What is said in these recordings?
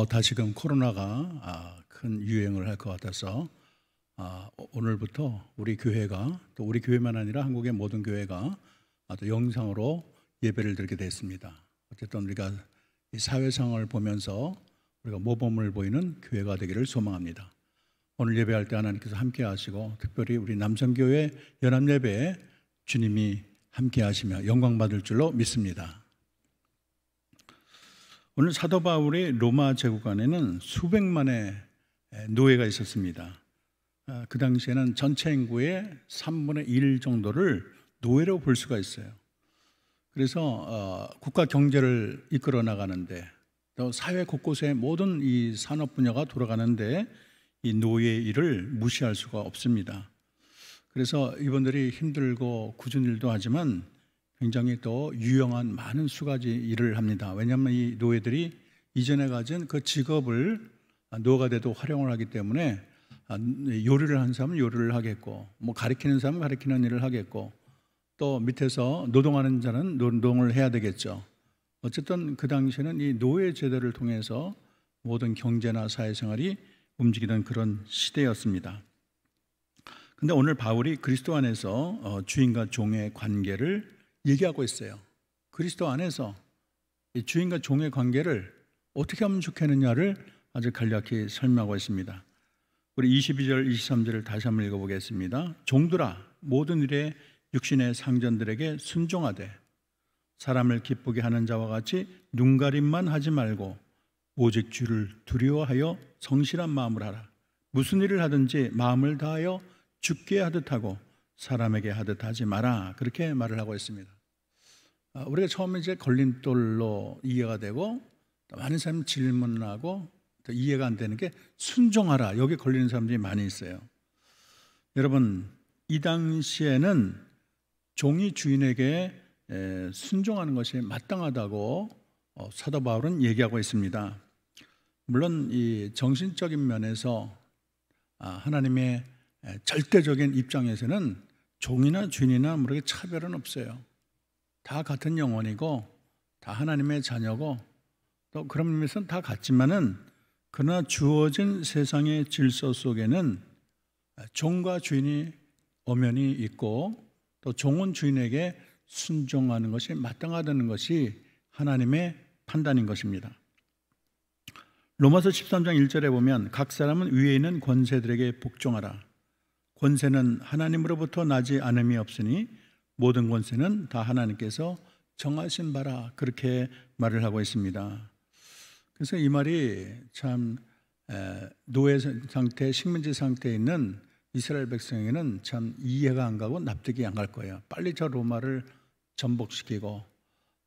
다시금 코로나가 큰 유행을 할 것 같아서 오늘부터 우리 교회가, 또 우리 교회만 아니라 한국의 모든 교회가 또 영상으로 예배를 드리게 됐습니다. 어쨌든 우리가 이 사회 상황을 보면서 우리가 모범을 보이는 교회가 되기를 소망합니다. 오늘 예배할 때 하나님께서 함께 하시고, 특별히 우리 남성교회 연합예배에 주님이 함께 하시며 영광 받을 줄로 믿습니다. 오늘 사도 바울이 로마 제국 안에는 수백만의 노예가 있었습니다. 그 당시에는 전체 인구의 3분의 1 정도를 노예로 볼 수가 있어요. 그래서 국가 경제를 이끌어 나가는데, 또 사회 곳곳에 모든 이 산업 분야가 돌아가는데 이 노예 일을 무시할 수가 없습니다. 그래서 이분들이 힘들고 굳은 일도 하지만 굉장히 또 유용한 많은 수가지 일을 합니다. 왜냐하면 이 노예들이 이전에 가진 그 직업을 노가대도 활용을 하기 때문에 요리를 하는 사람은 요리를 하겠고, 뭐 가리키는 사람은 가리키는 일을 하겠고, 또 밑에서 노동하는 자는 노동을 해야 되겠죠. 어쨌든 그 당시에는 이 노예 제도를 통해서 모든 경제나 사회생활이 움직이던 그런 시대였습니다. 근데 오늘 바울이 그리스도 안에서 주인과 종의 관계를 얘기하고 있어요. 그리스도 안에서 이 주인과 종의 관계를 어떻게 하면 좋겠느냐를 아주 간략히 설명하고 있습니다. 우리 22절, 23절을 다시 한번 읽어보겠습니다. 종들아, 모든 일에 육신의 상전들에게 순종하되 사람을 기쁘게 하는 자와 같이 눈가림만 하지 말고 오직 주를 두려워하여 성실한 마음을 하라. 무슨 일을 하든지 마음을 다하여 주께 하듯 하고 사람에게 하듯 하지 마라. 그렇게 말을 하고 있습니다. 우리가 처음에 이제 걸림돌로 이해가 되고, 많은 사람이 질문하고 또 이해가 안 되는 게 순종하라. 여기 걸리는 사람들이 많이 있어요. 여러분, 이 당시에는 종이 주인에게 순종하는 것이 마땅하다고 사도 바울은 얘기하고 있습니다. 물론 이 정신적인 면에서 하나님의 절대적인 입장에서는 종이나 주인이나 모르게 차별은 없어요. 다 같은 영혼이고 다 하나님의 자녀고, 또 그런 의미에서는 다 같지만은, 그러나 주어진 세상의 질서 속에는 종과 주인이 엄연히 있고, 또 종은 주인에게 순종하는 것이 마땅하다는 것이 하나님의 판단인 것입니다. 로마서 13장 1절에 보면 각 사람은 위에 있는 권세들에게 복종하라. 권세는 하나님으로부터 나지 않음이 없으니 모든 권세는 다 하나님께서 정하신 바라. 그렇게 말을 하고 있습니다. 그래서 이 말이 참 노예 상태, 식민지 상태에 있는 이스라엘 백성에게는 참 이해가 안 가고 납득이 안 갈 거예요. 빨리 저 로마를 전복시키고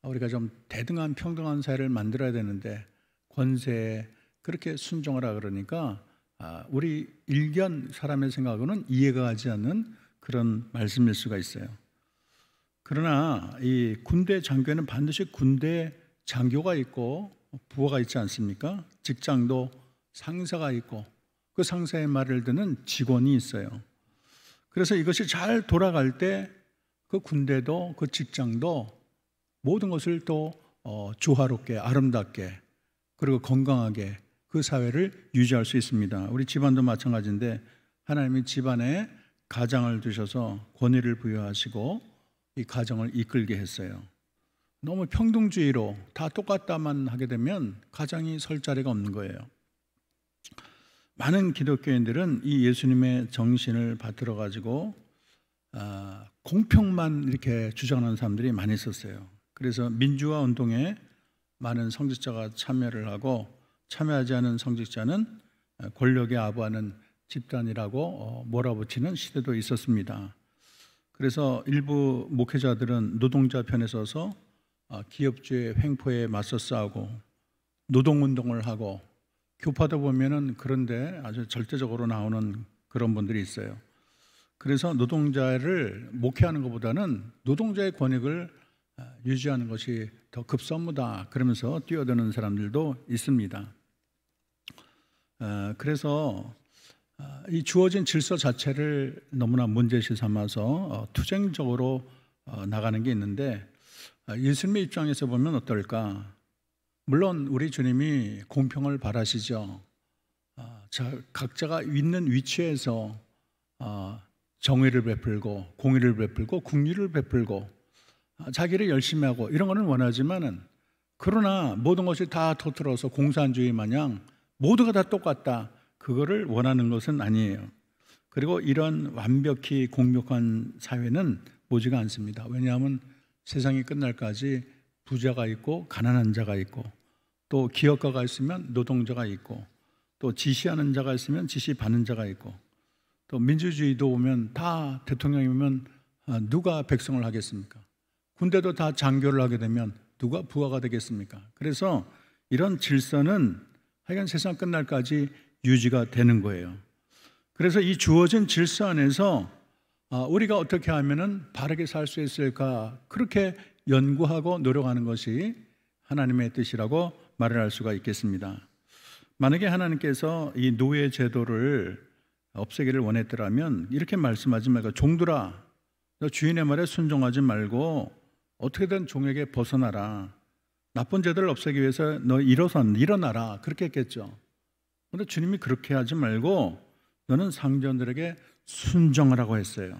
우리가 좀 대등한 평등한 사회를 만들어야 되는데 권세에 그렇게 순종하라 그러니까 우리 일견 사람의 생각으로는 이해가 가지 않는 그런 말씀일 수가 있어요. 그러나 이 군대 장교에는 반드시 군대 장교가 있고 부하가 있지 않습니까? 직장도 상사가 있고 그 상사의 말을 듣는 직원이 있어요. 그래서 이것이 잘 돌아갈 때 그 군대도 그 직장도 모든 것을 또 조화롭게, 아름답게, 그리고 건강하게 그 사회를 유지할 수 있습니다. 우리 집안도 마찬가지인데 하나님이 집안에 가장을 두셔서 권위를 부여하시고 이 가정을 이끌게 했어요. 너무 평등주의로 다 똑같다만 하게 되면 가정이 설 자리가 없는 거예요. 많은 기독교인들은 이 예수님의 정신을 받들어 가지고 공평만 이렇게 주장하는 사람들이 많이 있었어요. 그래서 민주화 운동에 많은 성직자가 참여를 하고, 참여하지 않은 성직자는 권력에 아부하는 집단이라고 몰아붙이는 시대도 있었습니다. 그래서 일부 목회자들은 노동자 편에 서서 기업주의 횡포에 맞서 싸우고 노동운동을 하고, 교파도 보면은 그런데 아주 절대적으로 나오는 그런 분들이 있어요. 그래서 노동자를 목회하는 것보다는 노동자의 권익을 유지하는 것이 더 급선무다 그러면서 뛰어드는 사람들도 있습니다. 그래서 이 주어진 질서 자체를 너무나 문제시 삼아서 투쟁적으로 나가는 게 있는데, 예수님의 입장에서 보면 어떨까? 물론 우리 주님이 공평을 바라시죠. 각자가 있는 위치에서 정의를 베풀고 공의를 베풀고 긍휼을 베풀고 자기를 열심히 하고 이런 거는 원하지만은, 그러나 모든 것이 다 통틀어서 공산주의 마냥 모두가 다 똑같다, 그거를 원하는 것은 아니에요. 그리고 이런 완벽히 공평한 사회는 보지가 않습니다. 왜냐하면 세상이 끝날까지 부자가 있고 가난한 자가 있고, 또 기업가가 있으면 노동자가 있고, 또 지시하는 자가 있으면 지시받는 자가 있고, 또 민주주의도 오면 다 대통령이 오면 누가 백성을 하겠습니까? 군대도 다 장교를 하게 되면 누가 부하가 되겠습니까? 그래서 이런 질서는 하여간 세상 끝날까지 유지가 되는 거예요. 그래서 이 주어진 질서 안에서 우리가 어떻게 하면은 바르게 살 수 있을까, 그렇게 연구하고 노력하는 것이 하나님의 뜻이라고 말을 할 수가 있겠습니다. 만약에 하나님께서 이 노예 제도를 없애기를 원했더라면 이렇게 말씀하지 말고, 종들아, 너 주인의 말에 순종하지 말고 어떻게든 종에게 벗어나라, 나쁜 제도를 없애기 위해서 너 일어나라, 그렇게 했겠죠. 그런데 주님이 그렇게 하지 말고 너는 상전들에게 순종하라고 했어요.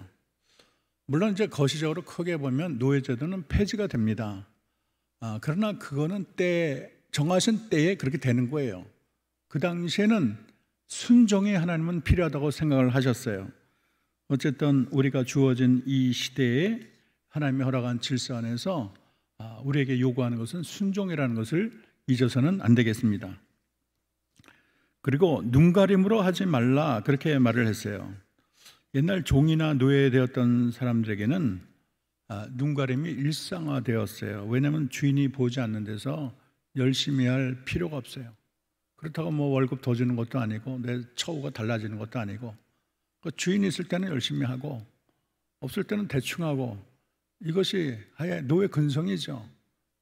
물론 이제 거시적으로 크게 보면 노예제도는 폐지가 됩니다. 그러나 그거는 정하신 때에 그렇게 되는 거예요. 그 당시에는 순종이 하나님은 필요하다고 생각을 하셨어요. 어쨌든 우리가 주어진 이 시대에 하나님이 허락한 질서 안에서 우리에게 요구하는 것은 순종이라는 것을 잊어서는 안 되겠습니다. 그리고 눈가림으로 하지 말라, 그렇게 말을 했어요. 옛날 종이나 노예되었던 사람들에게는 눈가림이 일상화되었어요. 왜냐하면 주인이 보지 않는 데서 열심히 할 필요가 없어요. 그렇다고 뭐 월급 더 주는 것도 아니고 내 처우가 달라지는 것도 아니고, 주인이 있을 때는 열심히 하고 없을 때는 대충 하고, 이것이 아예 노예 근성이죠.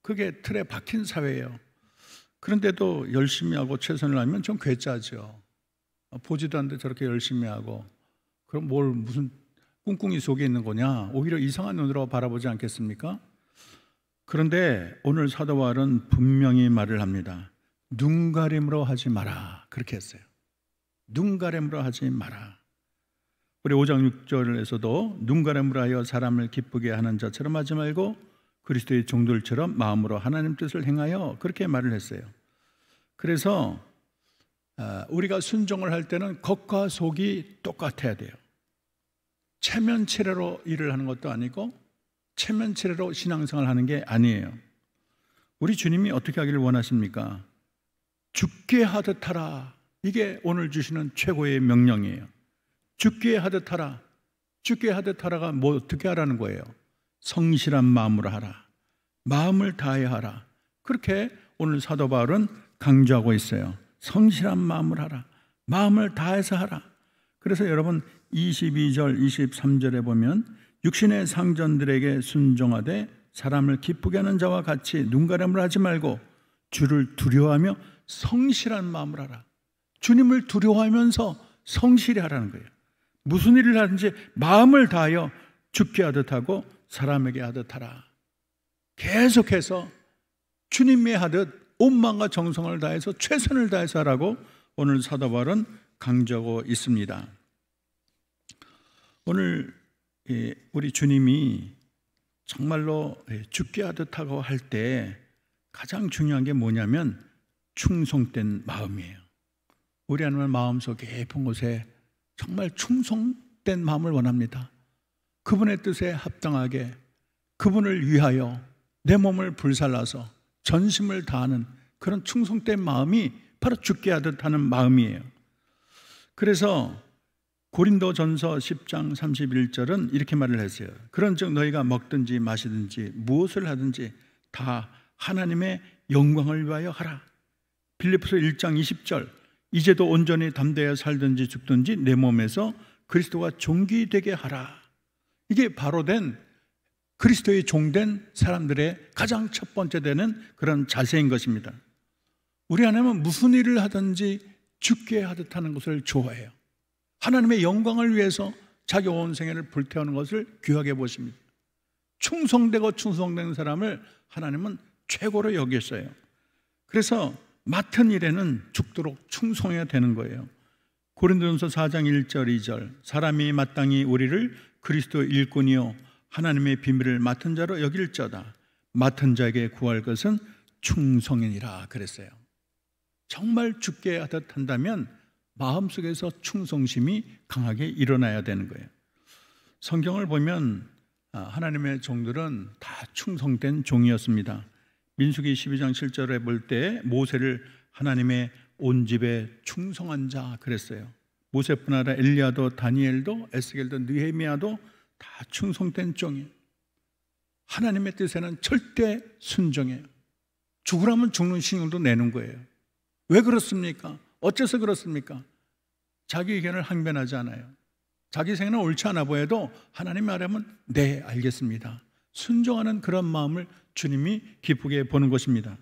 그게 틀에 박힌 사회예요. 그런데도 열심히 하고 최선을 다하면 좀 괴짜죠. 보지도 않는데 저렇게 열심히 하고, 그럼 무슨 꿍꿍이 속에 있는 거냐, 오히려 이상한 눈으로 바라보지 않겠습니까? 그런데 오늘 사도 바울은 분명히 말을 합니다. 눈가림으로 하지 마라, 그렇게 했어요. 눈가림으로 하지 마라. 우리 5장 6절에서도 눈가림으로 하여 사람을 기쁘게 하는 자처럼 하지 말고 그리스도의 종들처럼 마음으로 하나님 뜻을 행하여, 그렇게 말을 했어요. 그래서 우리가 순종을 할 때는 겉과 속이 똑같아야 돼요. 체면치레로 일을 하는 것도 아니고 체면치레로 신앙생활을 하는 게 아니에요. 우리 주님이 어떻게 하기를 원하십니까? 죽게 하듯 하라. 이게 오늘 주시는 최고의 명령이에요. 죽게 하듯 하라. 죽게 하듯 하라가 뭐 어떻게 하라는 거예요? 성실한 마음으로 하라. 마음을 다해 하라. 그렇게 오늘 사도 바울은 강조하고 있어요. 성실한 마음을 하라. 마음을 다해서 하라. 그래서 여러분 22절 23절에 보면 육신의 상전들에게 순종하되 사람을 기쁘게 하는 자와 같이 눈가림을 하지 말고 주를 두려워하며 성실한 마음을 하라. 주님을 두려워하면서 성실히 하라는 거예요. 무슨 일을 하든지 마음을 다하여 죽게 하듯 하고 사람에게 하듯 하라. 계속해서 주님이 하듯 온 마음과 정성을 다해서 최선을 다해서 하라고 오늘 사도 바울은 강조하고 있습니다. 오늘 우리 주님이 정말로 죽게 하듯 하고 할 때 가장 중요한 게 뭐냐면 충성된 마음이에요. 우리 하나님은 마음속 깊은 곳에 정말 충성된 마음을 원합니다. 그분의 뜻에 합당하게 그분을 위하여 내 몸을 불살라서 전심을 다하는 그런 충성된 마음이 바로 죽게 하듯 하는 마음이에요. 그래서 고린도전서 10장 31절은 이렇게 말을 했어요. 그런즉 너희가 먹든지 마시든지 무엇을 하든지 다 하나님의 영광을 위하여 하라. 빌립보서 1장 20절 이제도 온전히 담대하여 살든지 죽든지 내 몸에서 그리스도가 종기되게 하라. 이게 바로 된 그리스도의 종된 사람들의 가장 첫 번째 되는 그런 자세인 것입니다. 우리 하나님은 무슨 일을 하든지 죽게 하듯 하는 것을 좋아해요. 하나님의 영광을 위해서 자기 온 생애를 불태우는 것을 귀하게 보십니다. 충성되고 충성된 사람을 하나님은 최고로 여겼어요. 그래서 맡은 일에는 죽도록 충성해야 되는 거예요. 고린도전서 4장 1절 2절 사람이 마땅히 우리를 그리스도 일꾼이요 하나님의 비밀을 맡은 자로 여길저다. 맡은 자에게 구할 것은 충성이니라 그랬어요. 정말 죽게 하듯 한다면 마음속에서 충성심이 강하게 일어나야 되는 거예요. 성경을 보면 하나님의 종들은 다 충성된 종이었습니다. 민수기 12장 7절에 볼 때 모세를 하나님의 온 집에 충성한 자 그랬어요. 모세뿐 아니라 엘리야도 다니엘도 에스겔도 느헤미야도 다 충성된 종이에요. 하나님의 뜻에는 절대 순종해요. 죽으라면 죽는 신용도 내는 거예요. 왜 그렇습니까? 어째서 그렇습니까? 자기 의견을 항변하지 않아요. 자기 생각은 옳지 않아 보여도 하나님 말하면 네 알겠습니다. 순종하는 그런 마음을 주님이 기쁘게 보는 것입니다.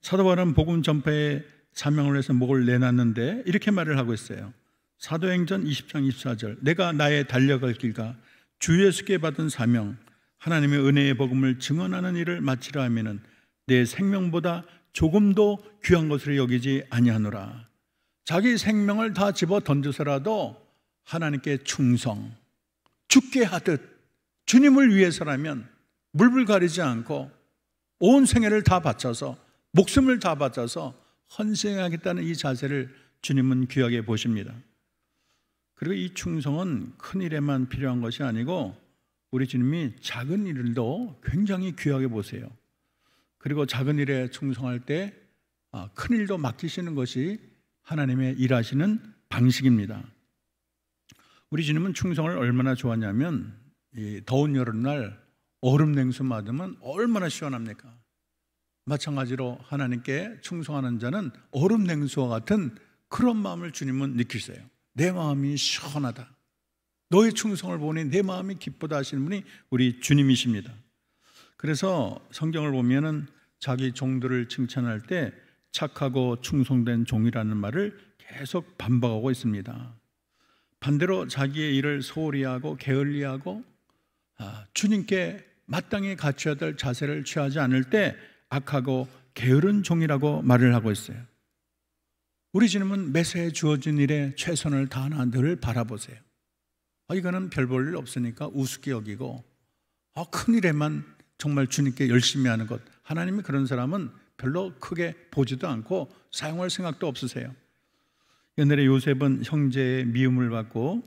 사도 바울은 복음 전파에 사명을 해서 목을 내놨는데 이렇게 말을 하고 있어요. 사도행전 20장 24절 내가 나의 달려갈 길과 주 예수께 받은 사명 하나님의 은혜의 복음을 증언하는 일을 마치려 하면은 내 생명보다 조금도 귀한 것으로 여기지 아니하노라. 자기 생명을 다 집어 던져서라도 하나님께 충성, 죽게 하듯 주님을 위해서라면 물불 가리지 않고 온 생애를 다 바쳐서 목숨을 다 바쳐서 헌신하겠다는 이 자세를 주님은 귀하게 보십니다. 그리고 이 충성은 큰 일에만 필요한 것이 아니고 우리 주님이 작은 일도 굉장히 귀하게 보세요. 그리고 작은 일에 충성할 때 큰 일도 맡기시는 것이 하나님의 일하시는 방식입니다. 우리 주님은 충성을 얼마나 좋아하냐면 이 더운 여름날 얼음 냉수 맞으면 얼마나 시원합니까? 마찬가지로 하나님께 충성하는 자는 얼음 냉수와 같은 그런 마음을 주님은 느끼세요. 내 마음이 시원하다. 너의 충성을 보니 내 마음이 기쁘다 하시는 분이 우리 주님이십니다. 그래서 성경을 보면은 자기 종들을 칭찬할 때 착하고 충성된 종이라는 말을 계속 반복하고 있습니다. 반대로 자기의 일을 소홀히 하고 게을리하고 주님께 마땅히 갖춰야 될 자세를 취하지 않을 때 악하고 게으른 종이라고 말을 하고 있어요. 우리 주님은 매사에 주어진 일에 최선을 다하는 늘 바라보세요. 이거는 별 볼 일 없으니까 우습게 여기고 큰 일에만 정말 주님께 열심히 하는 것, 하나님이 그런 사람은 별로 크게 보지도 않고 사용할 생각도 없으세요. 옛날에 요셉은 형제의 미움을 받고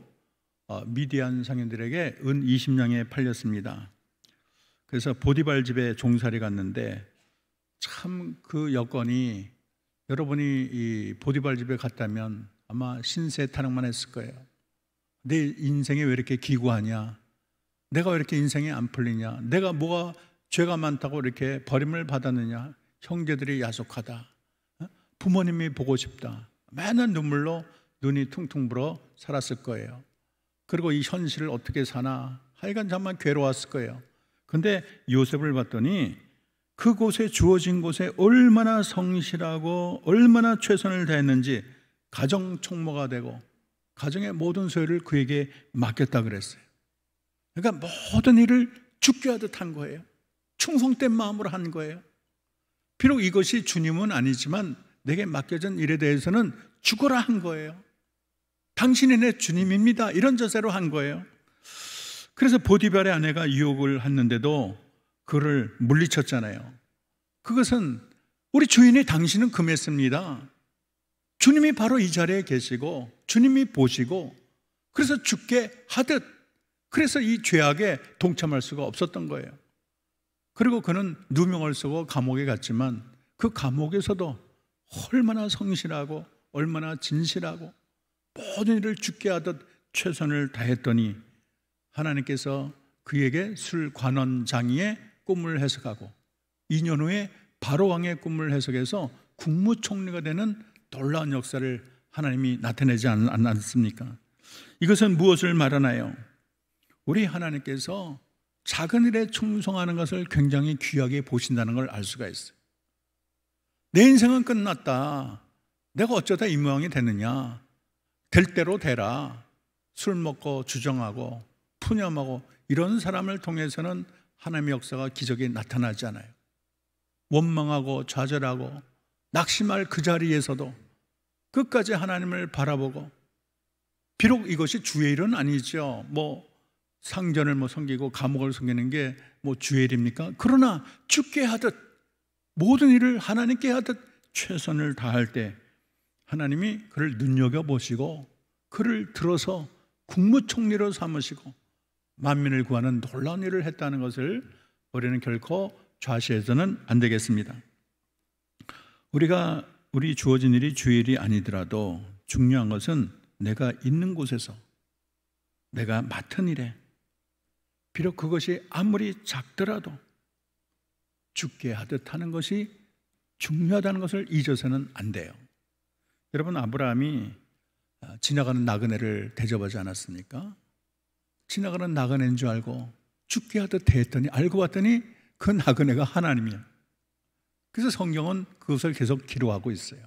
미디안 상인들에게 은 20냥에 팔렸습니다. 그래서 보디발 집에 종살이 갔는데 참 그 여건이, 여러분이 이 보디발 집에 갔다면 아마 신세 타령만 했을 거예요. 내 인생이 왜 이렇게 기구하냐? 내가 왜 이렇게 인생이 안 풀리냐? 내가 뭐가 죄가 많다고 이렇게 버림을 받았느냐? 형제들이 야속하다. 부모님이 보고 싶다. 맨날 눈물로 눈이 퉁퉁 불어 살았을 거예요. 그리고 이 현실을 어떻게 사나 하여간 정말 괴로웠을 거예요. 근데 요셉을 봤더니 그곳에 주어진 곳에 얼마나 성실하고 얼마나 최선을 다했는지 가정 총무가 되고 가정의 모든 소유를 그에게 맡겼다 그랬어요. 그러니까 모든 일을 죽게 하듯 한 거예요. 충성된 마음으로 한 거예요. 비록 이것이 주님은 아니지만 내게 맡겨진 일에 대해서는 죽어라 한 거예요. 당신이 내 주님입니다. 이런 자세로 한 거예요. 그래서 보디발의 아내가 유혹을 했는데도 그를 물리쳤잖아요. 그것은 우리 주인이 당신은 금했습니다. 주님이 바로 이 자리에 계시고 주님이 보시고 그래서 죽게 하듯, 그래서 이 죄악에 동참할 수가 없었던 거예요. 그리고 그는 누명을 쓰고 감옥에 갔지만 그 감옥에서도 얼마나 성실하고 얼마나 진실하고 모든 일을 죽게 하듯 최선을 다했더니 하나님께서 그에게 술관원장이의 꿈을 해석하고 2년 후에 바로왕의 꿈을 해석해서 국무총리가 되는 놀라운 역사를 하나님이 나타내지 않았습니까? 이것은 무엇을 말하나요? 우리 하나님께서 작은 일에 충성하는 것을 굉장히 귀하게 보신다는 걸 알 수가 있어요. 내 인생은 끝났다. 내가 어쩌다 이 모양이 됐느냐. 될 대로 되라. 술 먹고 주정하고 푸념하고 이런 사람을 통해서는 하나님의 역사가 기적이 나타나지 않아요. 원망하고 좌절하고 낙심할 그 자리에서도 끝까지 하나님을 바라보고, 비록 이것이 주의 일은 아니죠. 상전을 섬기고 감옥을 섬기는 게 주의 일입니까? 그러나 주께 하듯 모든 일을 하나님께 하듯 최선을 다할 때 하나님이 그를 눈여겨보시고 그를 들어서 국무총리로 삼으시고 만민을 구하는 놀라운 일을 했다는 것을 우리는 결코 좌시해서는 안 되겠습니다. 우리 주어진 일이 주의 일이 아니더라도 중요한 것은 내가 있는 곳에서 내가 맡은 일에, 비록 그것이 아무리 작더라도 주께 하듯 하는 것이 중요하다는 것을 잊어서는 안 돼요. 여러분, 아브라함이 지나가는 나그네를 대접하지 않았습니까? 지나가는 나그네인 줄 알고 주께 하듯 대했더니 알고 봤더니 그 나그네가 하나님이야. 그래서 성경은 그것을 계속 기록하고 있어요.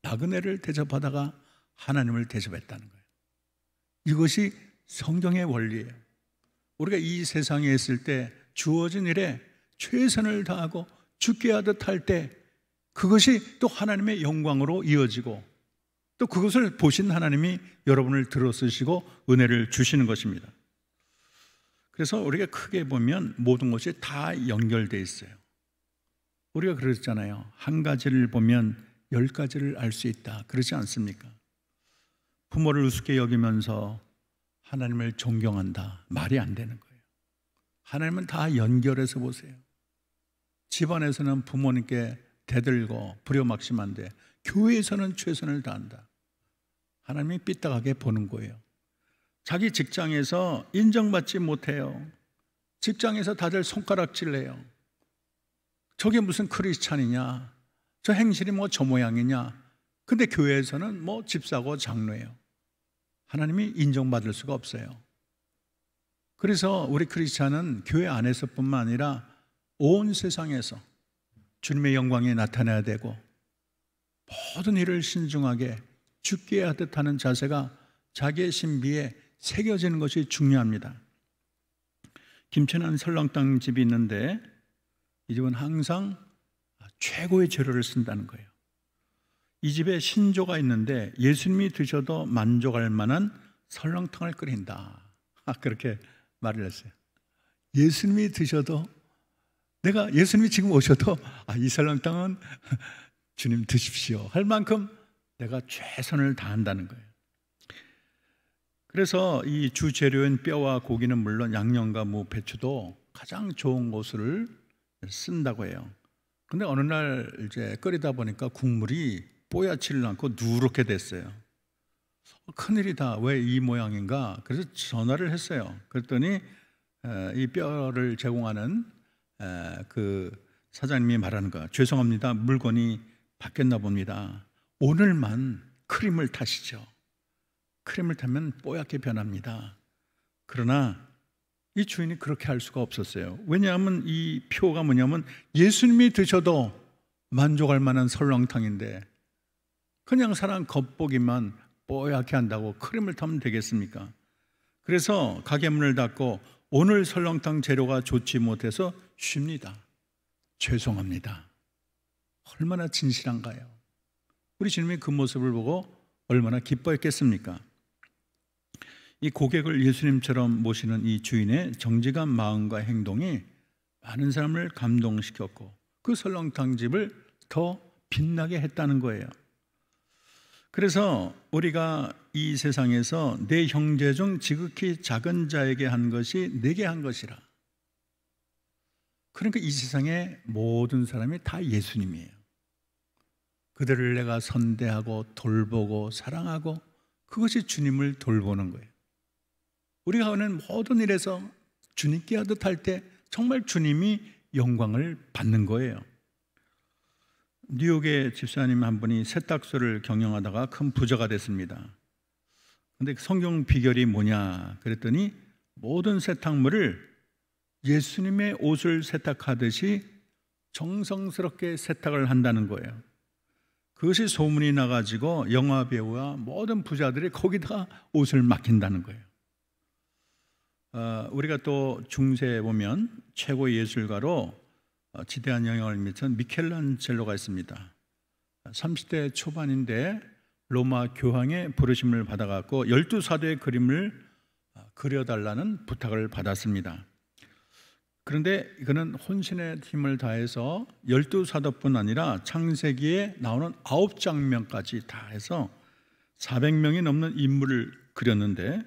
나그네를 대접하다가 하나님을 대접했다는 거예요. 이것이 성경의 원리예요. 우리가 이 세상에 있을 때 주어진 일에 최선을 다하고 주께 하듯 할 때 그것이 또 하나님의 영광으로 이어지고 또 그것을 보신 하나님이 여러분을 들어쓰시고 은혜를 주시는 것입니다. 그래서 우리가 크게 보면 모든 것이 다 연결되어 있어요. 우리가 그랬잖아요. 한 가지를 보면 10가지를 알 수 있다. 그렇지 않습니까? 부모를 우습게 여기면서 하나님을 존경한다. 말이 안 되는 거예요. 하나님은 다 연결해서 보세요. 집안에서는 부모님께 대들고 부려막심한데 교회에서는 최선을 다한다. 하나님이 삐딱하게 보는 거예요. 자기 직장에서 인정받지 못해요. 직장에서 다들 손가락질해요. 저게 무슨 크리스찬이냐, 저 행실이 저 모양이냐. 근데 교회에서는 집사고 장로예요. 하나님이 인정받을 수가 없어요. 그래서 우리 크리스찬은 교회 안에서뿐만 아니라 온 세상에서 주님의 영광이 나타나야 되고 모든 일을 신중하게 주께 하듯 하는 자세가 자기의 신비에 새겨지는 것이 중요합니다. 김천한 설렁탕 집이 있는데 이 집은 항상 최고의 재료를 쓴다는 거예요. 이 집에 신조가 있는데 예수님이 드셔도 만족할 만한 설렁탕을 끓인다. 그렇게 말을 했어요. 예수님이 드셔도, 내가 예수님이 지금 오셔도 이 설렁탕은 주님 드십시오 할 만큼 내가 최선을 다한다는 거예요. 그래서 이 주 재료인 뼈와 고기는 물론 양념과 무, 배추도 가장 좋은 것을 쓴다고 해요. 근데 어느 날 이제 끓이다 보니까 국물이 뽀얗지를 않고 누렇게 됐어요. 큰일이다. 왜 이 모양인가? 그래서 전화를 했어요. 그랬더니 이 뼈를 제공하는 그 사장님이 말하는 거야. 죄송합니다. 물건이 바뀌었나 봅니다. 오늘만 크림을 타시죠. 크림을 타면 뽀얗게 변합니다. 그러나 이 주인이 그렇게 할 수가 없었어요. 왜냐하면 이 표가 뭐냐면 예수님이 드셔도 만족할 만한 설렁탕인데 그냥 사람 겉보기만 뽀얗게 한다고 크림을 타면 되겠습니까? 그래서 가게 문을 닫고 오늘 설렁탕 재료가 좋지 못해서 쉽니다. 죄송합니다. 얼마나 진실한가요? 우리 주님이 그 모습을 보고 얼마나 기뻐했겠습니까? 이 고객을 예수님처럼 모시는 이 주인의 정직한 마음과 행동이 많은 사람을 감동시켰고 그 설렁탕집을 더 빛나게 했다는 거예요. 그래서 우리가 이 세상에서 내 형제 중 지극히 작은 자에게 한 것이 내게 한 것이라. 그러니까 이 세상의 모든 사람이 다 예수님이에요. 그들을 내가 선대하고 돌보고 사랑하고 그것이 주님을 돌보는 거예요. 우리가 하는 모든 일에서 주님께 하듯 할 때 정말 주님이 영광을 받는 거예요. 뉴욕의 집사님 한 분이 세탁소를 경영하다가 큰 부자가 됐습니다. 그런데 성경 비결이 뭐냐 그랬더니 모든 세탁물을 예수님의 옷을 세탁하듯이 정성스럽게 세탁을 한다는 거예요. 그것이 소문이 나가지고 영화배우와 모든 부자들이 거기다가 옷을 맡긴다는 거예요. 우리가 또 중세에 보면 최고의 예술가로 지대한 영향을 미친 미켈란젤로가 있습니다. 30대 초반인데 로마 교황의 부르심을 받아갖고 12사도의 그림을 그려달라는 부탁을 받았습니다. 그런데 이거는 혼신의 힘을 다해서 12사도뿐 아니라 창세기에 나오는 9장면까지 다 해서 400명이 넘는 인물을 그렸는데,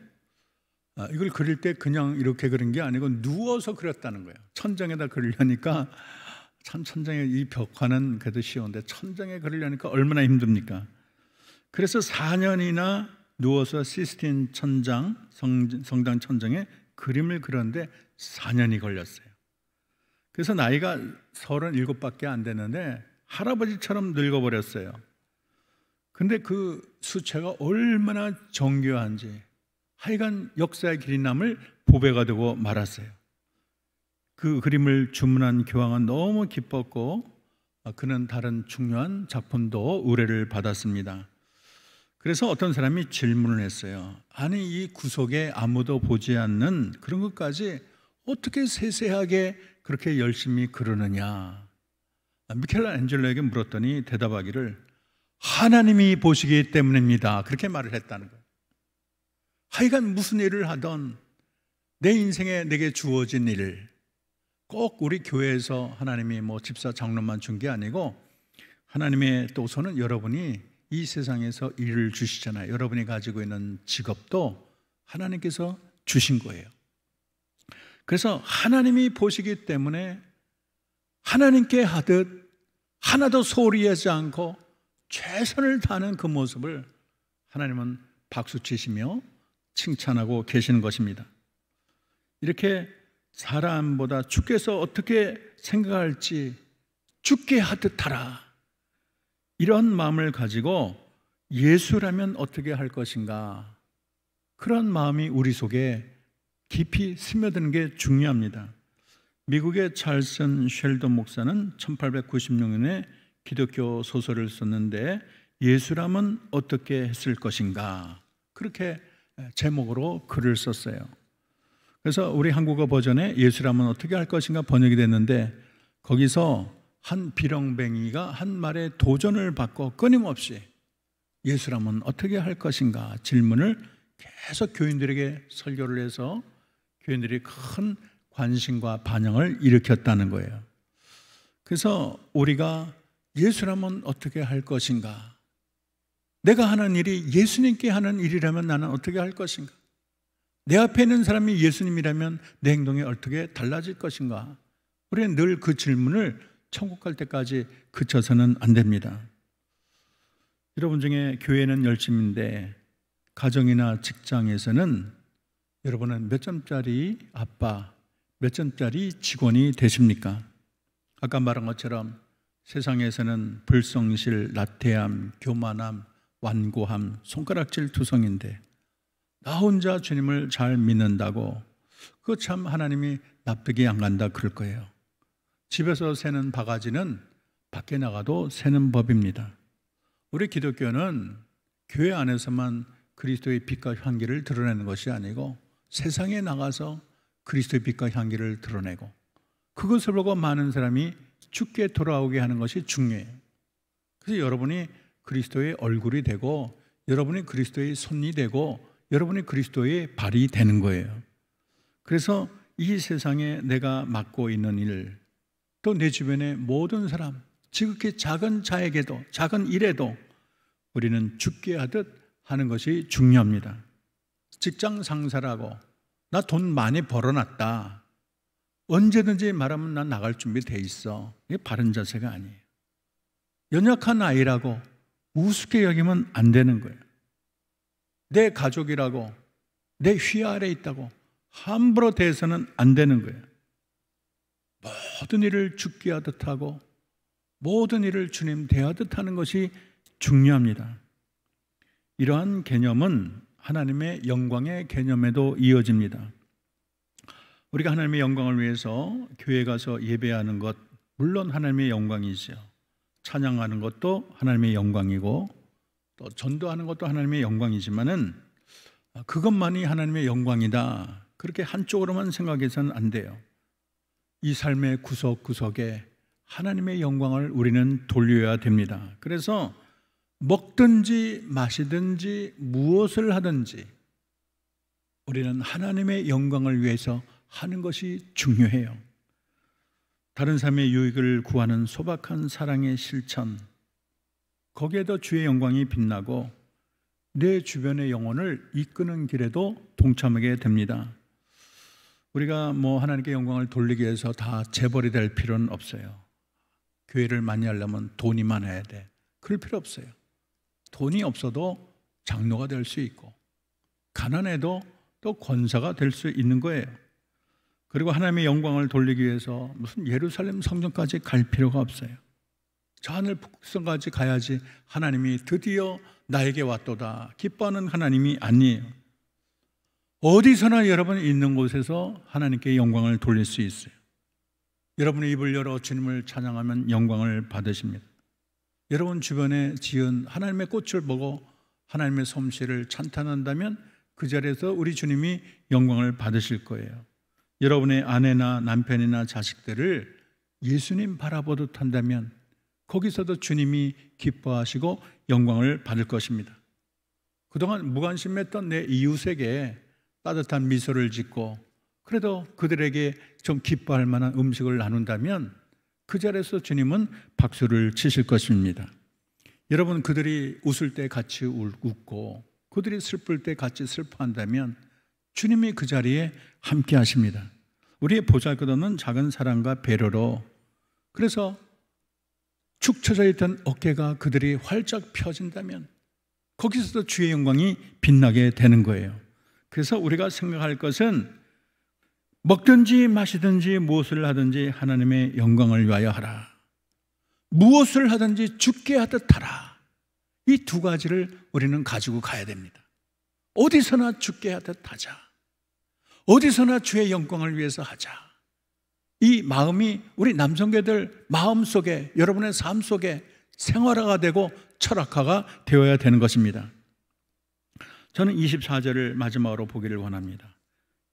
이걸 그릴 때 그냥 이렇게 그린 게 아니고 누워서 그렸다는 거예요. 천장에다 그리려니까, 참 천장에 이 벽화는 그래도 쉬운데 천장에 그리려니까 얼마나 힘듭니까? 그래서 4년이나 누워서 시스틴 천장, 성당 천장에 그림을 그렸는데 4년이 걸렸어요. 그래서 나이가 37밖에 안 됐는데 할아버지처럼 늙어버렸어요. 근데 그 수채가 얼마나 정교한지, 하여간 역사의 길이 남을 보배가 되고 말았어요. 그 그림을 주문한 교황은 너무 기뻤고, 그는 다른 중요한 작품도 의뢰를 받았습니다. 그래서 어떤 사람이 질문을 했어요. 아니, 이 구석에 아무도 보지 않는 그런 것까지 어떻게 세세하게 그렇게 열심히 그러느냐. 미켈란젤로에게 물었더니 대답하기를 하나님이 보시기 때문입니다. 그렇게 말을 했다는 거예요. 하여간 무슨 일을 하던 내 인생에 내게 주어진 일, 꼭 우리 교회에서 하나님이 뭐 집사 장로만 준 게 아니고, 하나님의 또 손은 여러분이 이 세상에서 일을 주시잖아요. 여러분이 가지고 있는 직업도 하나님께서 주신 거예요. 그래서 하나님이 보시기 때문에 하나님께 하듯 하나도 소홀히 하지 않고 최선을 다하는 그 모습을 하나님은 박수치시며 칭찬하고 계시는 것입니다. 이렇게 사람보다 주께서 어떻게 생각할지 주께 하듯 하라, 이런 마음을 가지고 예수라면 어떻게 할 것인가, 그런 마음이 우리 속에 깊이 스며드는 게 중요합니다. 미국의 찰슨 쉘던 목사는 1896년에 기독교 소설을 썼는데 예수라면 어떻게 했을 것인가, 그렇게 제목으로 글을 썼어요. 그래서 우리 한국어 버전에 예수라면 어떻게 할 것인가 번역이 됐는데, 거기서 한 비렁뱅이가 한 말에 도전을 받고 끊임없이 예수라면 어떻게 할 것인가 질문을 계속 교인들에게 설교를 해서 교인들이 큰 관심과 반영을 일으켰다는 거예요. 그래서 우리가 예수라면 어떻게 할 것인가, 내가 하는 일이 예수님께 하는 일이라면 나는 어떻게 할 것인가, 내 앞에 있는 사람이 예수님이라면 내 행동이 어떻게 달라질 것인가, 우리는 늘 그 질문을 천국 갈 때까지 그쳐서는 안 됩니다. 여러분 중에 교회는 열심인데 가정이나 직장에서는 여러분은 몇 점짜리 아빠, 몇 점짜리 직원이 되십니까? 아까 말한 것처럼 세상에서는 불성실, 나태함, 교만함, 완고함, 손가락질 투성인데 나 혼자 주님을 잘 믿는다고 그거 참 하나님이 납득이 안 간다 그럴 거예요. 집에서 새는 바가지는 밖에 나가도 새는 법입니다. 우리 기독교는 교회 안에서만 그리스도의 빛과 향기를 드러내는 것이 아니고 세상에 나가서 그리스도의 빛과 향기를 드러내고 그것을 보고 많은 사람이 주께 돌아오게 하는 것이 중요해요. 그래서 여러분이 그리스도의 얼굴이 되고 여러분이 그리스도의 손이 되고 여러분이 그리스도의 발이 되는 거예요. 그래서 이 세상에 내가 맡고 있는 일, 또 내 주변의 모든 사람, 지극히 작은 자에게도, 작은 일에도 우리는 주께 하듯 하는 것이 중요합니다. 직장 상사라고 나 돈 많이 벌어놨다, 언제든지 말하면 난 나갈 준비 돼 있어, 이게 바른 자세가 아니에요. 연약한 아이라고 우습게 여기면 안 되는 거예요. 내 가족이라고 내 휘 아래 있다고 함부로 대해서는 안 되는 거예요. 모든 일을 주께 하듯 하고 모든 일을 주님 대하듯 하는 것이 중요합니다. 이러한 개념은 하나님의 영광의 개념에도 이어집니다. 우리가 하나님의 영광을 위해서 교회에 가서 예배하는 것, 물론 하나님의 영광이죠. 찬양하는 것도 하나님의 영광이고 또 전도하는 것도 하나님의 영광이지만은 그것만이 하나님의 영광이다, 그렇게 한쪽으로만 생각해서는 안 돼요. 이 삶의 구석구석에 하나님의 영광을 우리는 돌려야 됩니다. 그래서 먹든지 마시든지 무엇을 하든지 우리는 하나님의 영광을 위해서 하는 것이 중요해요. 다른 사람의 유익을 구하는 소박한 사랑의 실천, 거기에도 주의 영광이 빛나고 내 주변의 영혼을 이끄는 길에도 동참하게 됩니다. 우리가 하나님께 영광을 돌리기 위해서 다 재벌이 될 필요는 없어요. 교회를 많이 하려면 돈이 많아야 돼. 그럴 필요 없어요. 돈이 없어도 장로가 될 수 있고 가난해도 또 권사가 될 수 있는 거예요. 그리고 하나님의 영광을 돌리기 위해서 무슨 예루살렘 성전까지 갈 필요가 없어요. 저 하늘 북성까지 가야지 하나님이 드디어 나에게 왔도다 기뻐하는 하나님이 아니에요. 어디서나 여러분이 있는 곳에서 하나님께 영광을 돌릴 수 있어요. 여러분의 입을 열어 주님을 찬양하면 영광을 받으십니다. 여러분 주변에 지은 하나님의 꽃을 보고 하나님의 솜씨를 찬탄한다면 그 자리에서 우리 주님이 영광을 받으실 거예요. 여러분의 아내나 남편이나 자식들을 예수님 바라보듯 한다면 거기서도 주님이 기뻐하시고 영광을 받을 것입니다. 그동안 무관심했던 내 이웃에게 따뜻한 미소를 짓고 그래도 그들에게 좀 기뻐할 만한 음식을 나눈다면 그 자리에서 주님은 박수를 치실 것입니다. 여러분 그들이 웃을 때 같이 웃고 그들이 슬플 때 같이 슬퍼한다면 주님이 그 자리에 함께 하십니다. 우리의 보잘것없는 작은 사랑과 배려로 그래서 축 처져 있던 어깨가 그들이 활짝 펴진다면 거기서도 주의 영광이 빛나게 되는 거예요. 그래서 우리가 생각할 것은 먹든지 마시든지 무엇을 하든지 하나님의 영광을 위하여 하라. 무엇을 하든지 죽게 하듯 하라. 이 두 가지를 우리는 가지고 가야 됩니다. 어디서나 죽게 하듯 하자. 어디서나 주의 영광을 위해서 하자. 이 마음이 우리 남성계들 마음속에 여러분의 삶 속에 생활화가 되고 철학화가 되어야 되는 것입니다. 저는 24절을 마지막으로 보기를 원합니다.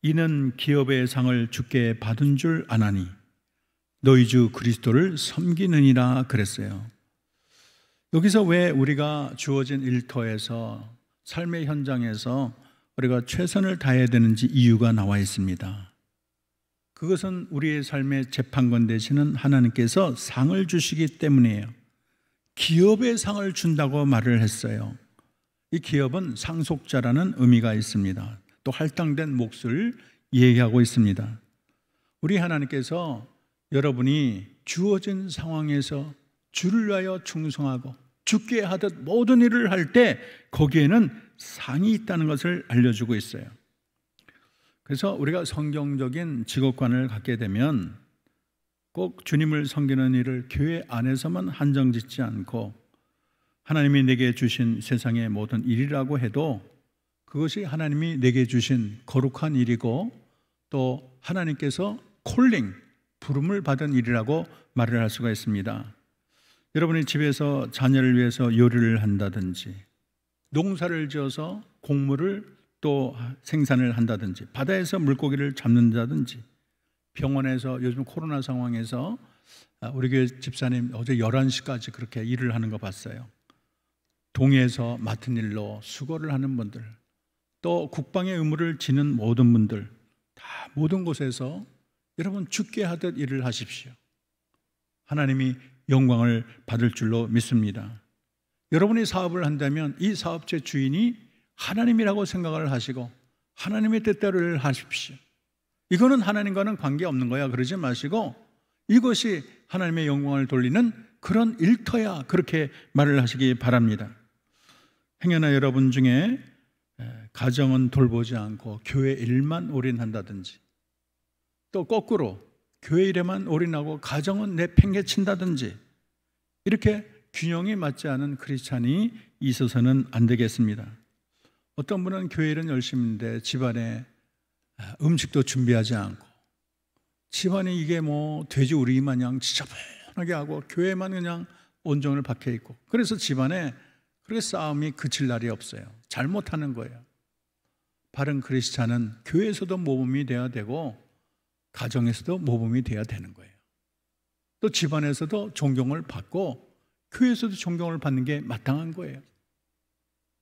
이는 기업의 상을 주께 받은 줄 아나니 너희 주 그리스도를 섬기느니라 그랬어요. 여기서 왜 우리가 주어진 일터에서 삶의 현장에서 우리가 최선을 다해야 되는지 이유가 나와 있습니다. 그것은 우리의 삶의 재판관 되시는 하나님께서 상을 주시기 때문이에요. 기업의 상을 준다고 말을 했어요. 이 기업은 상속자라는 의미가 있습니다. 또 할당된 몫을 얘기하고 있습니다. 우리 하나님께서 여러분이 주어진 상황에서 주를 위하여 충성하고 죽게 하듯 모든 일을 할 때 거기에는 상이 있다는 것을 알려주고 있어요. 그래서 우리가 성경적인 직업관을 갖게 되면 꼭 주님을 섬기는 일을 교회 안에서만 한정짓지 않고 하나님이 내게 주신 세상의 모든 일이라고 해도 그것이 하나님이 내게 주신 거룩한 일이고 또 하나님께서 콜링, 부름을 받은 일이라고 말을 할 수가 있습니다. 여러분이 집에서 자녀를 위해서 요리를 한다든지 농사를 지어서 곡물을 또 생산을 한다든지 바다에서 물고기를 잡는다든지 병원에서 요즘 코로나 상황에서 우리 교회 집사님 어제 11시까지 그렇게 일을 하는 거 봤어요. 동에서 맡은 일로 수고를 하는 분들 또 국방의 의무를 지는 모든 분들 다 모든 곳에서 여러분 죽게 하듯 일을 하십시오. 하나님이 영광을 받을 줄로 믿습니다. 여러분이 사업을 한다면 이 사업체 주인이 하나님이라고 생각을 하시고 하나님의 뜻대로 하십시오. 이거는 하나님과는 관계없는 거야 그러지 마시고 이것이 하나님의 영광을 돌리는 그런 일터야 그렇게 말을 하시기 바랍니다. 행여나 여러분 중에 가정은 돌보지 않고 교회 일만 올인한다든지 또 거꾸로 교회 일에만 올인하고 가정은 내팽개친다든지 이렇게 균형이 맞지 않은 크리스찬이 있어서는 안 되겠습니다. 어떤 분은 교회 일은 열심인데 집안에 음식도 준비하지 않고 집안이 이게 돼지우리 마냥 지저분하게 하고 교회만 그냥 온종일 박혀 있고 그래서 집안에 그렇게 싸움이 그칠 날이 없어요. 잘못하는 거예요. 바른 크리스찬은 교회에서도 모범이 되어야 되고 가정에서도 모범이 되어야 되는 거예요. 또 집안에서도 존경을 받고 교회에서도 존경을 받는 게 마땅한 거예요.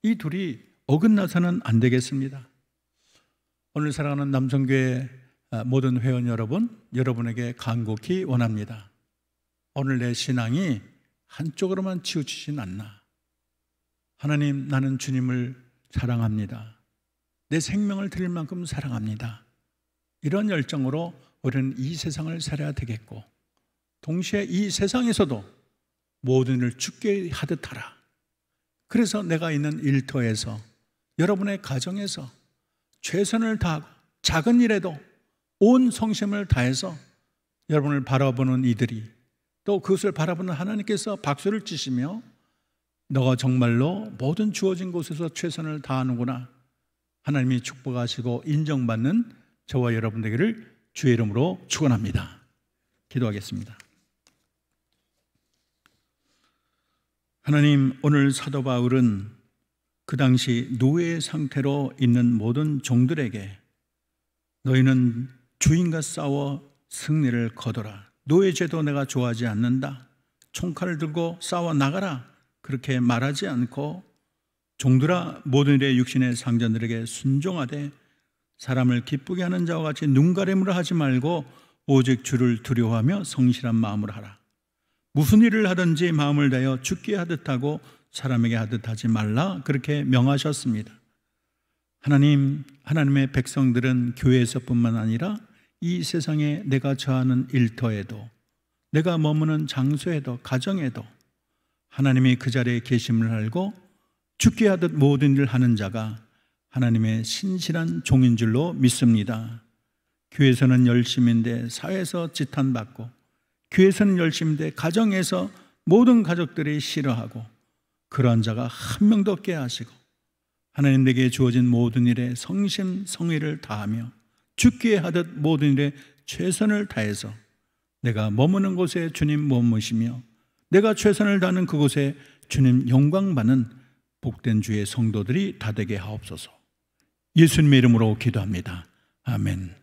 이 둘이 어긋나서는 안 되겠습니다. 오늘 사랑하는 남성교회 모든 회원 여러분, 여러분에게 간곡히 원합니다. 오늘 내 신앙이 한쪽으로만 치우치진 않나. 하나님, 나는 주님을 사랑합니다. 내 생명을 드릴 만큼 사랑합니다. 이런 열정으로 우리는 이 세상을 살아야 되겠고, 동시에 이 세상에서도 모든 일을 죽게 하듯 하라. 그래서 내가 있는 일터에서, 여러분의 가정에서 최선을 다하고 작은 일에도 온 성심을 다해서 여러분을 바라보는 이들이, 또 그것을 바라보는 하나님께서 박수를 치시며 너가 정말로 모든 주어진 곳에서 최선을 다하는구나, 하나님이 축복하시고 인정받는 저와 여러분 되기를 주의 이름으로 축원합니다. 기도하겠습니다. 하나님, 오늘 사도 바울은 그 당시 노예 상태로 있는 모든 종들에게 너희는 주인과 싸워 승리를 거둬라, 노예제도 내가 좋아하지 않는다, 총칼을 들고 싸워 나가라, 그렇게 말하지 않고 종들아 모든 일에 육신의 상전들에게 순종하되 사람을 기쁘게 하는 자와 같이 눈가림으로 하지 말고 오직 주를 두려워하며 성실한 마음으로 하라. 무슨 일을 하든지 마음을 다하여 죽게 하듯 하고 사람에게 하듯 하지 말라, 그렇게 명하셨습니다. 하나님, 하나님의 백성들은 교회에서뿐만 아니라 이 세상에 내가 처하는 일터에도, 내가 머무는 장소에도, 가정에도 하나님이 그 자리에 계심을 알고 죽게 하듯 모든 일을 하는 자가 하나님의 신실한 종인 줄로 믿습니다. 교회에서는 열심인데 사회에서 지탄받고, 교회에서는 열심인데 가정에서 모든 가족들이 싫어하고, 그러한 자가 한 명도 없게 하시고 하나님 내게 주어진 모든 일에 성심성의를 다하며 죽게 하듯 모든 일에 최선을 다해서 내가 머무는 곳에 주님 머무시며 내가 최선을 다하는 그곳에 주님 영광받는 복된 주의 성도들이 다 되게 하옵소서. 예수님의 이름으로 기도합니다. 아멘.